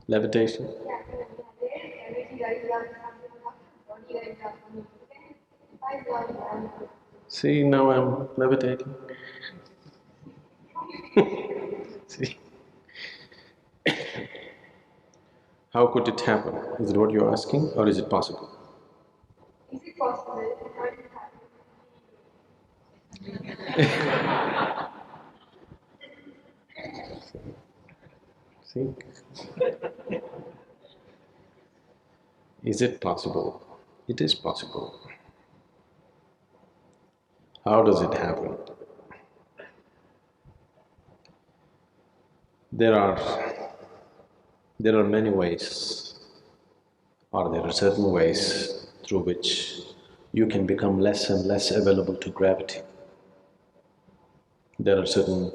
Levitation? See, now I'm levitating. See, how could it happen? Is it what you're asking, or is it possible? See? Is it possible? It is possible. How does it happen? There are… there are many ways, or there are certain ways through which you can become less and less available to gravity. There are certain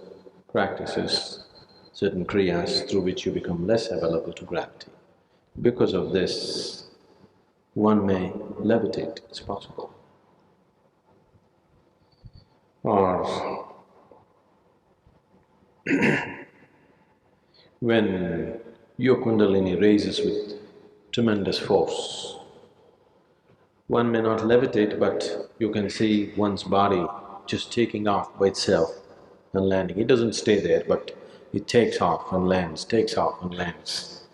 practices, certain kriyas through which you become less available to gravity. Because of this, one may levitate, it's possible. Or when your kundalini raises with tremendous force, one may not levitate, but you can see one's body just taking off by itself and landing. It doesn't stay there, but it takes off and lands, takes off and lands.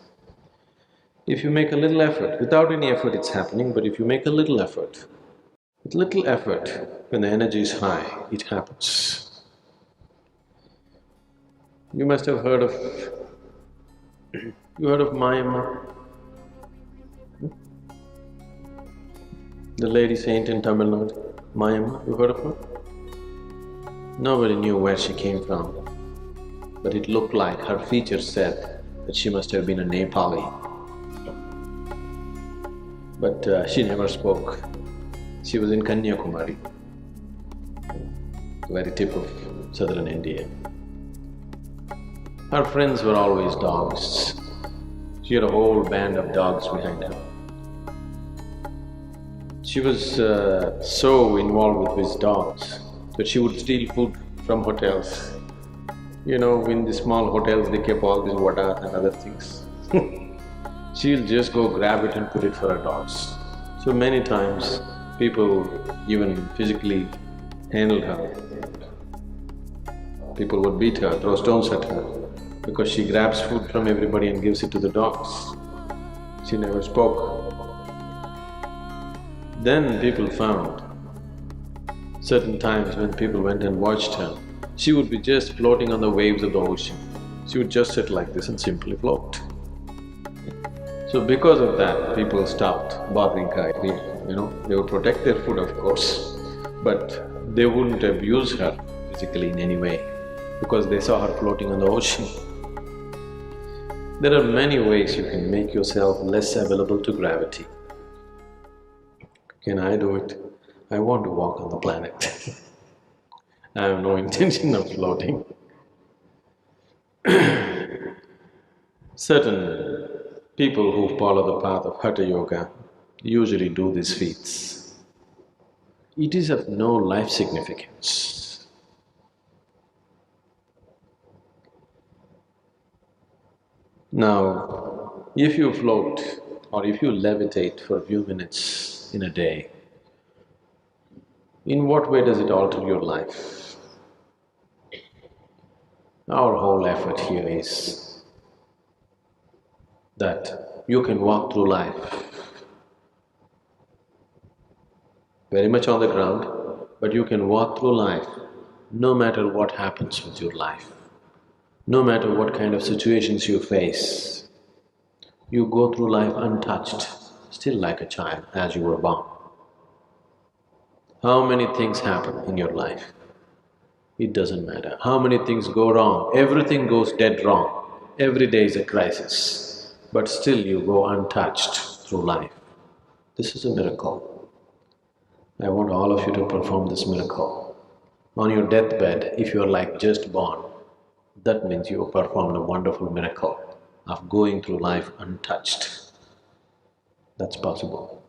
If you make a little effort, without any effort it's happening, but if you make a little effort, with little effort, when the energy is high, it happens. You must have heard of… you heard of Mayamma? The lady saint in Tamil Nadu, Mayamma, you heard of her? Nobody knew where she came from, but it looked like her features said that she must have been a Nepali. But she never spoke. She was in Kanyakumari, the very tip of southern India. Her friends were always dogs. She had a whole band of dogs behind her. She was so involved with these dogs that she would steal food from hotels. You know, in the small hotels they keep all these vadas and other things. She'll just go grab it and put it for her dogs. So many times people even physically handled her. People would beat her, throw stones at her, because she grabs food from everybody and gives it to the dogs. She never spoke. Then people found certain times when people went and watched her, she would be just floating on the waves of the ocean. She would just sit like this and simply float. So because of that, people stopped bothering her. They would protect their food, of course, but they wouldn't abuse her physically in any way because they saw her floating on the ocean. There are many ways you can make yourself less available to gravity. Can I do it? I want to walk on the planet. I have no intention of floating. Certain people who follow the path of Hatha Yoga usually do these feats. It is of no life significance. Now, if you float or if you levitate for a few minutes in a day, in what way does it alter your life? Our whole effort here is that you can walk through life very much on the ground, but you can walk through life no matter what happens with your life, no matter what kind of situations you face. You go through life untouched, still like a child as you were born. How many things happen in your life? It doesn't matter. How many things go wrong? Everything goes dead wrong. Every day is a crisis, but still you go untouched through life. This is a miracle. I want all of you to perform this miracle. On your deathbed, if you're like just born, that means you performed a wonderful miracle of going through life untouched. That's possible.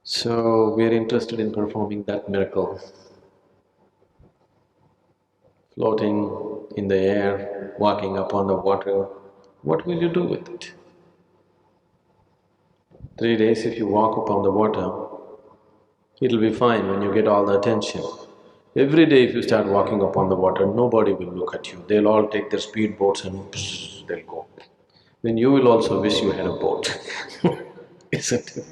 So, we are interested in performing that miracle. Floating in the air, walking upon the water, What will you do with it? 3 days if you walk upon the water, it'll be fine when you get all the attention. Every day if you start walking upon the water, nobody will look at you. They'll all take their speed boats and they'll go. Then you will also wish you had a boat, isn't it?